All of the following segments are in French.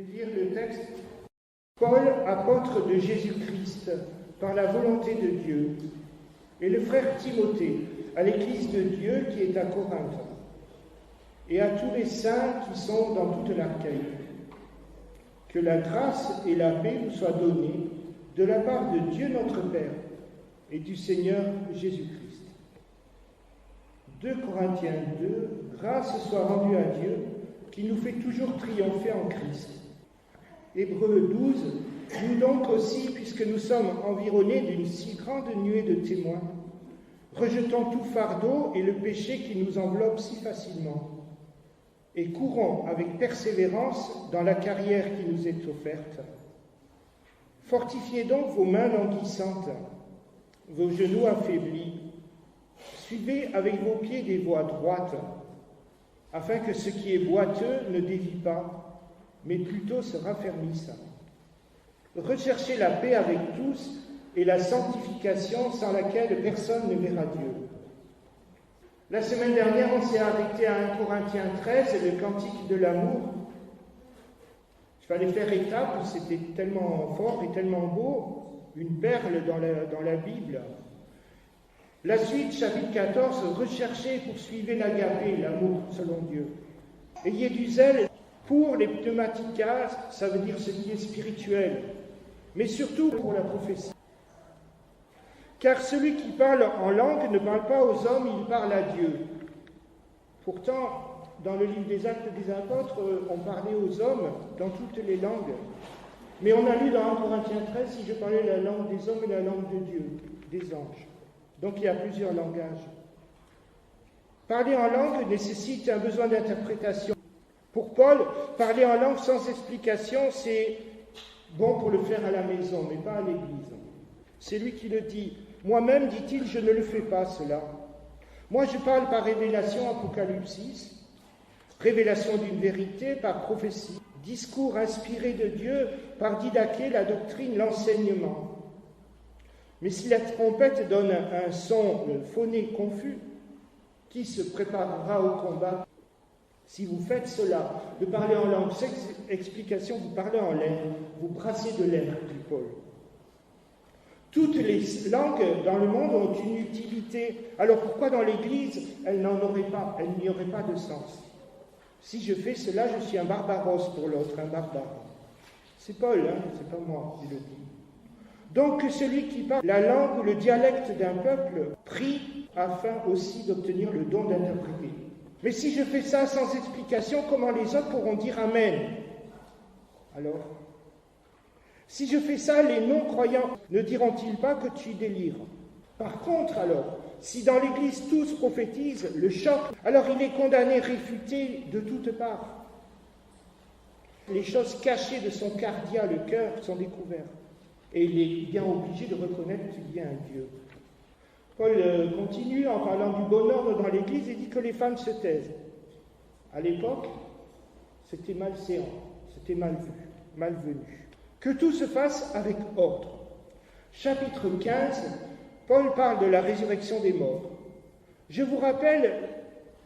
lire le texte. Paul, apôtre de Jésus-Christ, par la volonté de Dieu, et le frère Timothée, à l'Église de Dieu qui est à Corinthe, et à tous les saints qui sont dans toute l'Achaïe. Que la grâce et la paix vous soient données de la part de Dieu notre Père et du Seigneur Jésus-Christ. 2 Corinthiens 2, grâce soit rendue à Dieu qui nous fait toujours triompher en Christ. Hébreux 12, nous donc aussi, puisque nous sommes environnés d'une si grande nuée de témoins, rejetons tout fardeau et le péché qui nous enveloppe si facilement, et courons avec persévérance dans la carrière qui nous est offerte. Fortifiez donc vos mains languissantes, vos genoux affaiblis, suivez avec vos pieds des voies droites, afin que ce qui est boiteux ne dévie pas, mais plutôt se raffermisse. Recherchez la paix avec tous et la sanctification sans laquelle personne ne verra Dieu. La semaine dernière, on s'est arrêté à 1 Corinthiens 13, le cantique de l'amour. Il fallait faire étape, c'était tellement fort et tellement beau, une perle dans la Bible. La suite, chapitre 14, recherchez et poursuivez l'agapé, l'amour selon Dieu. Ayez du zèle pour les pneumatikas, ça veut dire ce qui est spirituel, mais surtout pour la prophétie. Car celui qui parle en langue ne parle pas aux hommes, il parle à Dieu. Pourtant, dans le livre des Actes des Apôtres, on parlait aux hommes dans toutes les langues. Mais on a lu dans 1 Corinthiens 13, si je parlais la langue des hommes et la langue de Dieu, des anges. Donc il y a plusieurs langages. Parler en langue nécessite un besoin d'interprétation. Pour Paul, parler en langue sans explication, c'est bon pour le faire à la maison, mais pas à l'église. C'est lui qui le dit. Moi-même, dit-il, je ne le fais pas, cela. Moi, je parle par révélation, Apocalypse, révélation d'une vérité, par prophétie, discours inspiré de Dieu, par didaché, la doctrine, l'enseignement. Mais si la trompette donne un son phoné confus, qui se préparera au combat? Si vous faites cela, de parler en langue sans explication, vous parlez en l'air, vous brassez de l'air, dit Paul. Toutes les langues dans le monde ont une utilité. Alors pourquoi dans l'Église, elles n'y auraient pas de sens? Si je fais cela, je suis un barbaros pour l'autre, un barbare. C'est Paul, c'est pas moi qui le dis. Donc celui qui parle la langue ou le dialecte d'un peuple prie afin aussi d'obtenir le don d'interpréter. Mais si je fais ça sans explication, comment les autres pourront dire Amen? Alors, si je fais ça, les non-croyants ne diront-ils pas que tu délires? Par contre, alors, si dans l'Église tous prophétisent, le choc, alors il est condamné, réfuté de toutes parts. Les choses cachées de son cardia, le cœur, sont découvertes. Et il est bien obligé de reconnaître qu'il y a un Dieu. Paul continue en parlant du bon ordre dans l'Église et dit que les femmes se taisent. À l'époque, c'était malséant, c'était malvenu. Que tout se fasse avec ordre. Chapitre 15, Paul parle de la résurrection des morts. Je vous rappelle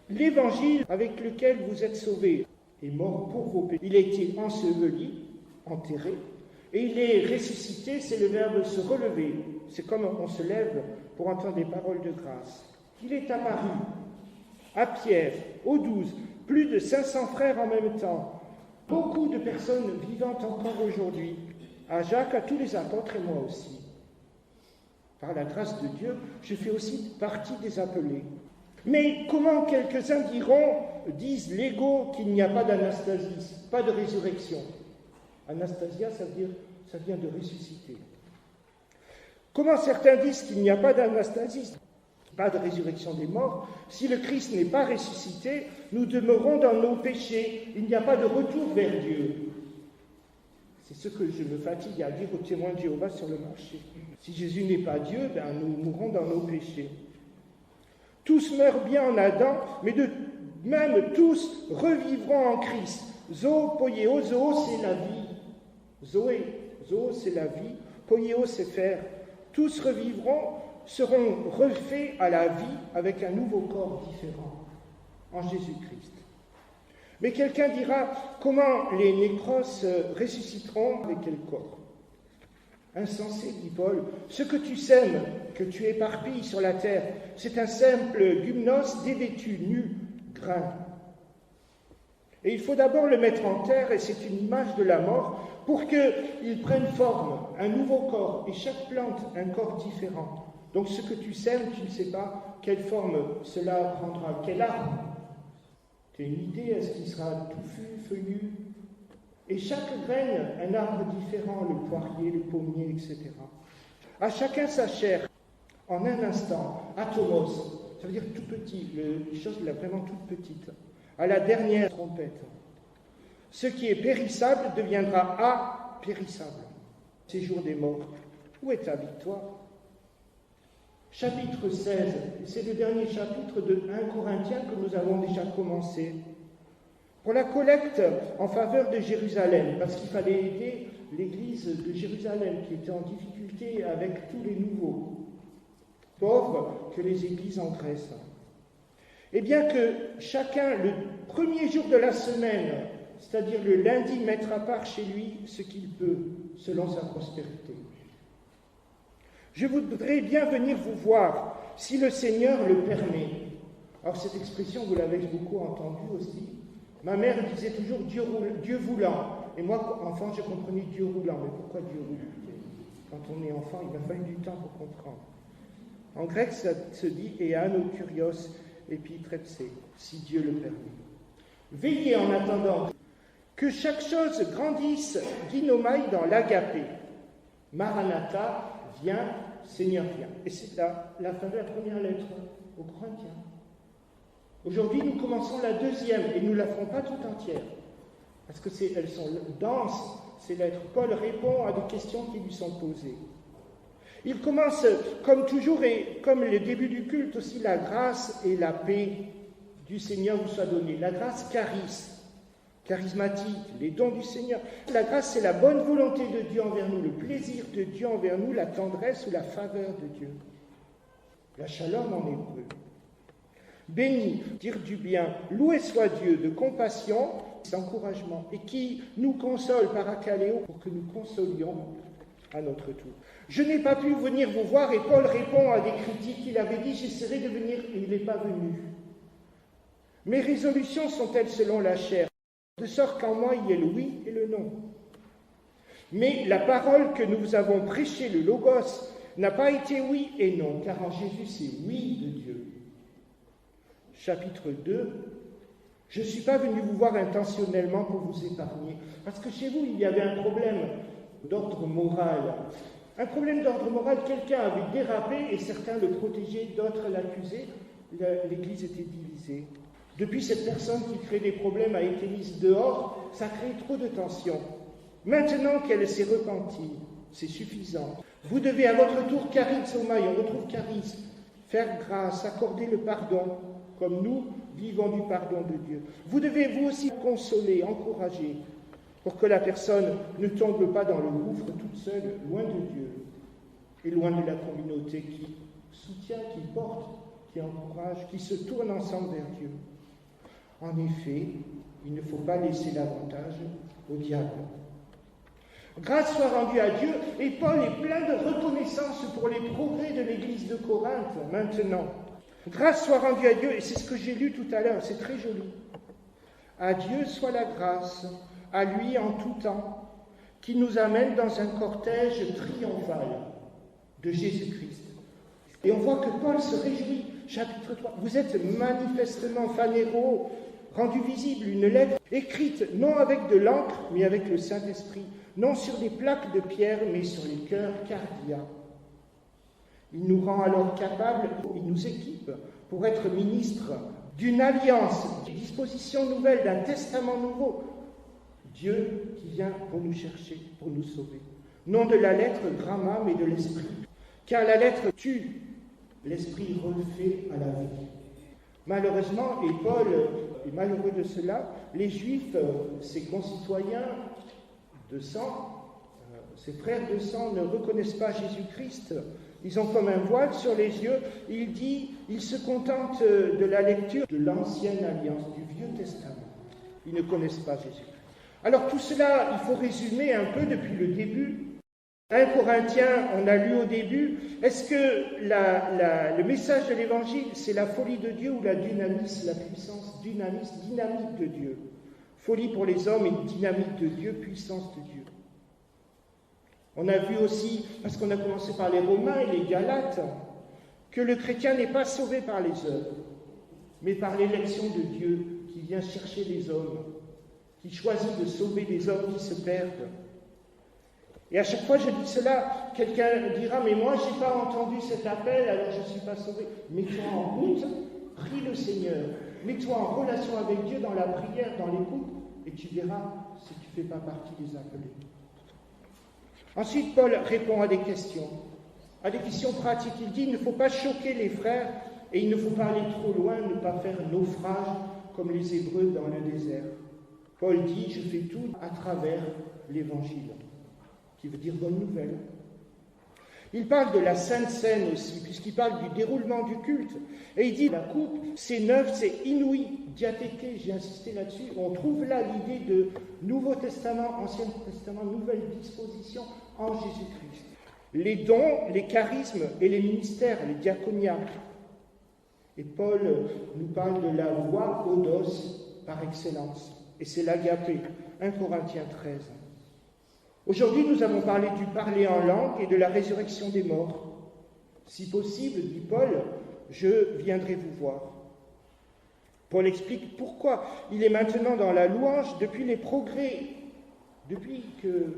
l'évangile avec lequel vous êtes sauvés. Il est mort pour vos péchés. Il a été enseveli, enterré, et il est ressuscité, c'est le verbe se relever. C'est comme on se lève pour entendre des paroles de grâce. Il est apparu à Pierre, aux 12, plus de 500 frères en même temps, beaucoup de personnes vivantes encore aujourd'hui, à Jacques, à tous les apôtres et moi aussi. Par la grâce de Dieu, je fais aussi partie des appelés. Mais comment quelques-uns disent l'ego qu'il n'y a pas d'anastasie, pas de résurrection? Anastasia, ça vient de ressusciter. Comment certains disent qu'il n'y a pas d'anastasie, pas de résurrection des morts? Si le Christ n'est pas ressuscité, nous demeurons dans nos péchés. Il n'y a pas de retour vers Dieu. C'est ce que je me fatigue à dire aux témoins de Jéhovah sur le marché. Si Jésus n'est pas Dieu, nous mourrons dans nos péchés. Tous meurent bien en Adam, mais de même tous revivront en Christ. Zo, poieo, zo, c'est la vie. Zoé, zo, c'est la vie. Poieo, c'est faire. Tous revivront, seront refaits à la vie avec un nouveau corps différent en Jésus-Christ. Mais quelqu'un dira, comment les nécros ressusciteront avec quel corps? Insensé, dit Paul, ce que tu sèmes, que tu éparpilles sur la terre, c'est un simple gymnos dévêtu, nu, grain. Et il faut d'abord le mettre en terre, et c'est une image de la mort, pour qu'il prenne forme, un nouveau corps, et chaque plante un corps différent. Donc ce que tu sèmes, tu ne sais pas quelle forme cela prendra, quel arbre. Tu as une idée, est-ce qu'il sera touffu, feuillu? Et chaque graine, un arbre différent, le poirier, le pommier, etc. À chacun sa chair, en un instant, atomos, ça veut dire tout petit, les choses vraiment toutes petites, à la dernière trompette. Ce qui est périssable deviendra apérissable. Séjour des morts, où est ta victoire? Chapitre 16, c'est le dernier chapitre de 1 Corinthiens que nous avons déjà commencé. Pour la collecte en faveur de Jérusalem, parce qu'il fallait aider l'église de Jérusalem qui était en difficulté avec tous les nouveaux pauvres que les églises en Grèce. Et bien que chacun, le premier jour de la semaine, c'est-à-dire le lundi, mette à part chez lui ce qu'il peut, selon sa prospérité. Je voudrais bien venir vous voir, si le Seigneur le permet. Alors cette expression, vous l'avez beaucoup entendue aussi. Ma mère disait toujours Dieu voulant. Et moi, enfant, je comprenais Dieu roulant. Mais pourquoi Dieu roulant? Quand on est enfant, il m'a fallu du temps pour comprendre. En grec, ça se dit Eano kurios epitrepse, si Dieu le permet. Veillez en attendant que chaque chose grandisse ginomai dans l'agapé. Maranatha, viens, Seigneur, viens. Et c'est la fin de la première lettre aux Corinthiens. Aujourd'hui, nous commençons la deuxième et nous ne la ferons pas tout entière. Parce qu'elles sont denses, ces lettres. Paul répond à des questions qui lui sont posées. Il commence, comme toujours et comme le début du culte aussi, la grâce et la paix du Seigneur vous soient données. La grâce charismatique, les dons du Seigneur. La grâce, c'est la bonne volonté de Dieu envers nous, le plaisir de Dieu envers nous, la tendresse ou la faveur de Dieu. La shalom en hébreu. Béni, dire du bien, loué soit Dieu de compassion, d'encouragement, et qui nous console par akaléo pour que nous consolions à notre tour. Je n'ai pas pu venir vous voir, et Paul répond à des critiques. Il avait dit, j'essaierai de venir, et il n'est pas venu. Mes résolutions sont-elles selon la chair, de sorte qu'en moi il y ait le oui et le non. Mais la parole que nous vous avons prêchée, le logos, n'a pas été oui et non, car en Jésus c'est oui de Dieu. Chapitre 2, je ne suis pas venu vous voir intentionnellement pour vous épargner, parce que chez vous il y avait un problème d'ordre moral. Un problème d'ordre moral, quelqu'un avait dérapé et certains le protégeaient, d'autres l'accusaient, l'Église était divisée. Depuis, cette personne qui crée des problèmes a été mise dehors, ça crée trop de tension. Maintenant qu'elle s'est repentie, c'est suffisant. Vous devez à votre tour charizomai, on retrouve charisme, faire grâce, accorder le pardon, comme nous vivons du pardon de Dieu. Vous devez vous aussi consoler, encourager, pour que la personne ne tombe pas dans le gouffre toute seule, loin de Dieu, et loin de la communauté qui soutient, qui porte, qui encourage, qui se tourne ensemble vers Dieu. En effet, il ne faut pas laisser l'avantage au diable. Grâce soit rendue à Dieu, et Paul est plein de reconnaissance pour les progrès de l'église de Corinthe maintenant. Grâce soit rendue à Dieu, et c'est ce que j'ai lu tout à l'heure, c'est très joli. À Dieu soit la grâce, à lui en tout temps, qui nous amène dans un cortège triomphal de Jésus-Christ. Et on voit que Paul se réjouit, chapitre 3. Vous êtes manifestement phanéro, rendu visible, une lettre écrite non avec de l'encre, mais avec le Saint-Esprit, non sur des plaques de pierre, mais sur les cœurs cardia. Il nous rend alors capables, il nous équipe pour être ministres d'une alliance, d'une disposition nouvelle, d'un testament nouveau. Dieu qui vient pour nous chercher, pour nous sauver. Non de la lettre gramma, mais de l'esprit. Car la lettre tue, l'esprit refait à la vie. Malheureusement, et Paul est malheureux de cela, les Juifs, ses concitoyens de sang, ses frères de sang, ne reconnaissent pas Jésus-Christ. Ils ont comme un voile sur les yeux. Il dit, ils se contentent de la lecture de l'Ancienne Alliance, du Vieux Testament. Ils ne connaissent pas Jésus. Alors tout cela, il faut résumer un peu depuis le début. 1 Corinthiens, on a lu au début. Est-ce que le message de l'Évangile, c'est la folie de Dieu ou la dynamis, la puissance dynamique de Dieu? Folie pour les hommes et dynamique de Dieu, puissance de Dieu. On a vu aussi, parce qu'on a commencé par les Romains et les Galates, que le chrétien n'est pas sauvé par les œuvres, mais par l'élection de Dieu qui vient chercher les hommes, qui choisit de sauver les hommes qui se perdent. Et à chaque fois que je dis cela, quelqu'un dira « Mais moi, je n'ai pas entendu cet appel, alors je ne suis pas sauvé. » Mets-toi en route, prie le Seigneur. Mets-toi en relation avec Dieu dans la prière, dans l'écoute, et tu verras si tu ne fais pas partie des appelés. Ensuite, Paul répond à des questions pratiques. Il dit, il ne faut pas choquer les frères et il ne faut pas aller trop loin, ne pas faire naufrage comme les Hébreux dans le désert. Paul dit, je fais tout à travers l'Évangile, qui veut dire bonne nouvelle. Il parle de la Sainte Seine aussi, puisqu'il parle du déroulement du culte. Et il dit, la coupe, c'est neuf, c'est inouï, diathéké, j'ai insisté là-dessus. On trouve là l'idée de Nouveau Testament, Ancien Testament, nouvelle disposition en Jésus-Christ. Les dons, les charismes et les ministères, les diaconiats. Et Paul nous parle de la voie odos par excellence. Et c'est l'agapé, 1 Corinthiens 13. Aujourd'hui, nous avons parlé du parler en langue et de la résurrection des morts. Si possible, dit Paul, je viendrai vous voir. Paul explique pourquoi il est maintenant dans la louange depuis les progrès, depuis que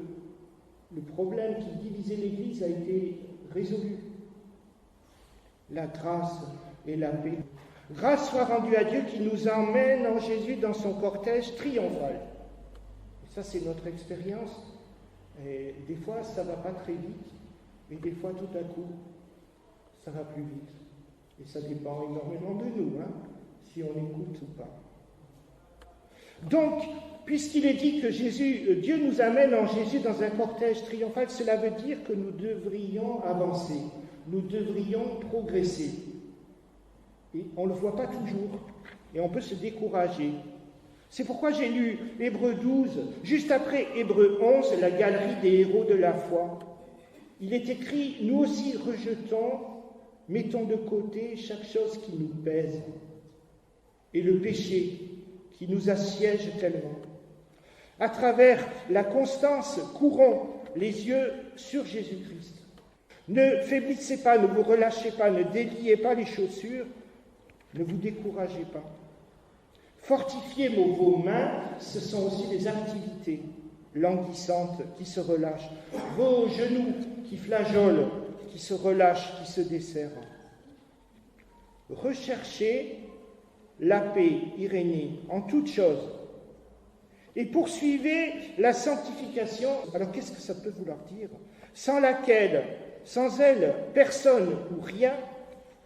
le problème qui divisait l'Église a été résolu. La grâce et la paix. Grâce soit rendue à Dieu qui nous emmène en Jésus dans son cortège triomphal. Et ça, c'est notre expérience. Et des fois, ça ne va pas très vite, et des fois, tout à coup, ça va plus vite. Et ça dépend énormément de nous, si on écoute ou pas. Donc, puisqu'il est dit que Dieu nous amène en Jésus dans un cortège triomphal, cela veut dire que nous devrions avancer, nous devrions progresser. Et on ne le voit pas toujours, et on peut se décourager. C'est pourquoi j'ai lu Hébreux 12, juste après Hébreux 11, la galerie des héros de la foi. Il est écrit, nous aussi rejetons, mettons de côté chaque chose qui nous pèse et le péché qui nous assiège tellement. À travers la constance, courons les yeux sur Jésus-Christ. Ne faiblissez pas, ne vous relâchez pas, ne déliez pas les chaussures, ne vous découragez pas. Fortifiez vos mains, ce sont aussi des activités languissantes qui se relâchent. Vos genoux qui flageolent, qui se relâchent, qui se desserrent. Recherchez la paix, Irénée, en toutes choses. Et poursuivez la sanctification. Alors qu'est-ce que ça peut vouloir dire? Sans laquelle, sans elle, personne ou rien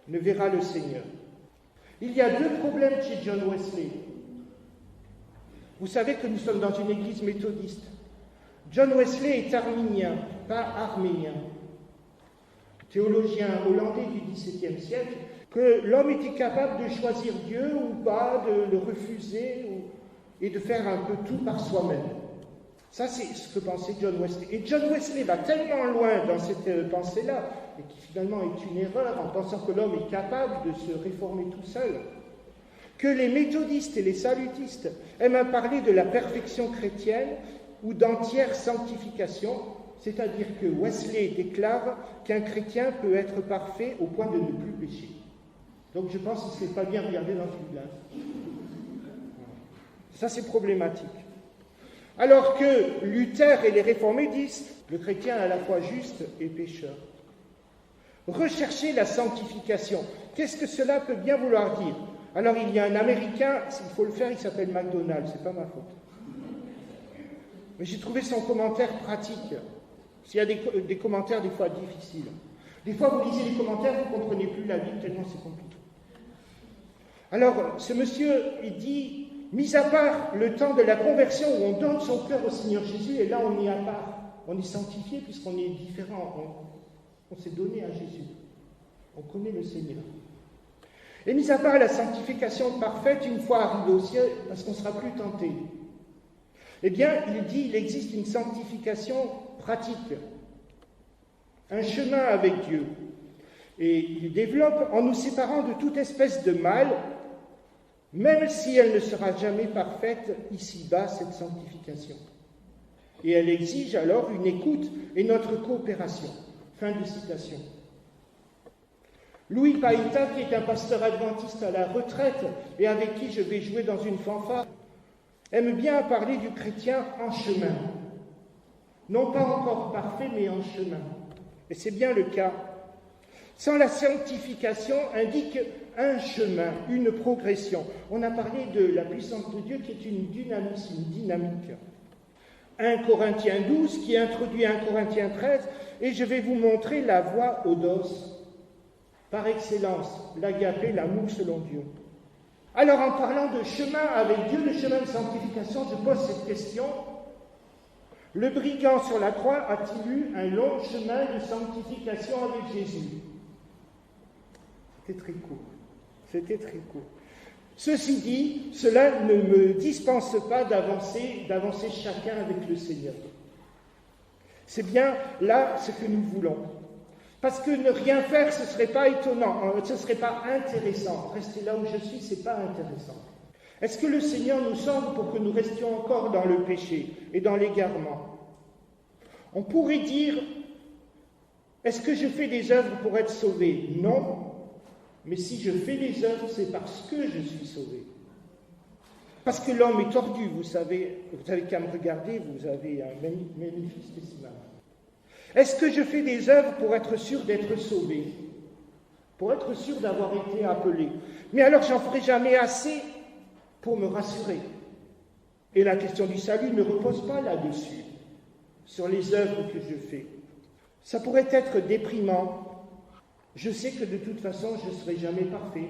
ne verra le Seigneur. Il y a deux problèmes chez John Wesley. Vous savez que nous sommes dans une église méthodiste. John Wesley est arminien, pas arménien. Théologien hollandais du XVIIe siècle, que l'homme était capable de choisir Dieu ou pas, de le refuser et de faire un peu tout par soi-même. Ça, c'est ce que pensait John Wesley. Et John Wesley va tellement loin dans cette pensée-là, et qui finalement est une erreur en pensant que l'homme est capable de se réformer tout seul, que les méthodistes et les salutistes aiment à parler de la perfection chrétienne ou d'entière sanctification, c'est-à-dire que Wesley déclare qu'un chrétien peut être parfait au point de ne plus pécher. Donc je pense qu'il ne s'est pas bien regardé dans une glace. Ça, c'est problématique. Alors que Luther et les réformés disent le chrétien est à la fois juste et pécheur. Rechercher la sanctification. Qu'est-ce que cela peut bien vouloir dire? Alors il y a un Américain, il faut le faire, il s'appelle McDonald, c'est pas ma faute. Mais j'ai trouvé son commentaire pratique. S'il y a des commentaires des fois difficiles. Des fois vous lisez les commentaires, vous ne comprenez plus la Bible tellement c'est compliqué. Alors ce monsieur, il dit, mis à part le temps de la conversion où on donne son cœur au Seigneur Jésus, et là on est à part, on est sanctifié puisqu'on est différent, on s'est donné à Jésus, on connaît le Seigneur. Et mis à part la sanctification parfaite, une fois arrivé au ciel, parce qu'on ne sera plus tenté, eh bien, il existe une sanctification pratique, un chemin avec Dieu. Et il développe en nous séparant de toute espèce de mal, même si elle ne sera jamais parfaite ici-bas, cette sanctification. Et elle exige alors une écoute et notre coopération. Fin de citation. Louis Païta, qui est un pasteur adventiste à la retraite et avec qui je vais jouer dans une fanfare, aime bien parler du chrétien en chemin. Non pas encore parfait, mais en chemin. Et c'est bien le cas. Sans la sanctification indique un chemin, une progression. On a parlé de la puissance de Dieu qui est une dynamique. 1 Corinthiens 12 qui introduit 1 Corinthiens 13, et je vais vous montrer la voie odos, par excellence, l'agapé, l'amour selon Dieu. Alors en parlant de chemin avec Dieu, le chemin de sanctification, je pose cette question. Le brigand sur la croix a-t-il eu un long chemin de sanctification avec Jésus? C'était très court. Ceci dit, cela ne me dispense pas d'avancer chacun avec le Seigneur. C'est bien là ce que nous voulons. Parce que ne rien faire, ce ne serait pas étonnant, ce ne serait pas intéressant. Rester là où je suis, ce n'est pas intéressant. Est-ce que le Seigneur nous sauve pour que nous restions encore dans le péché et dans l'égarement? On pourrait dire, est-ce que je fais des œuvres pour être sauvé? Non. Mais si je fais des œuvres, c'est parce que je suis sauvé. Parce que l'homme est tordu, vous savez qu'à me regarder, vous avez un magnifique spécimen. Est-ce que je fais des œuvres pour être sûr d'être sauvé? Pour être sûr d'avoir été appelé? Mais alors j'en ferai jamais assez pour me rassurer. Et la question du salut ne repose pas là-dessus, sur les œuvres que je fais. Ça pourrait être déprimant. Je sais que de toute façon, je ne serai jamais parfait.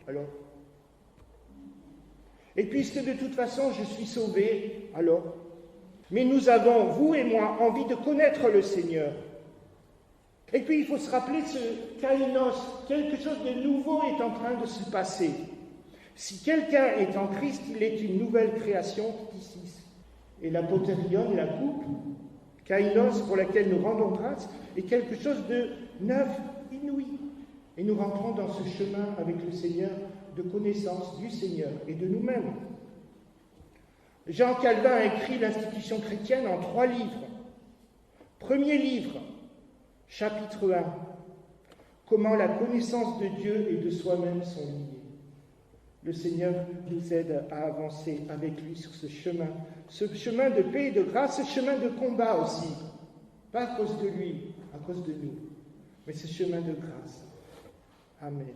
Alors? Et puisque de toute façon, je suis sauvé, alors? Mais nous avons, vous et moi, envie de connaître le Seigneur. Et puis, il faut se rappeler ce kainos, quelque chose de nouveau est en train de se passer. Si quelqu'un est en Christ, il est une nouvelle création ici. Et la potérion, la coupe, kainos pour laquelle nous rendons grâce, est quelque chose de neuf, inouï. Et nous rentrons dans ce chemin avec le Seigneur de connaissance du Seigneur et de nous-mêmes. Jean Calvin a écrit l'institution chrétienne en 3 livres. Premier livre, chapitre 1. Comment la connaissance de Dieu et de soi-même sont liées. Le Seigneur nous aide à avancer avec lui sur ce chemin de paix et de grâce, ce chemin de combat aussi. Pas à cause de lui, à cause de nous, mais ce chemin de grâce. Amen.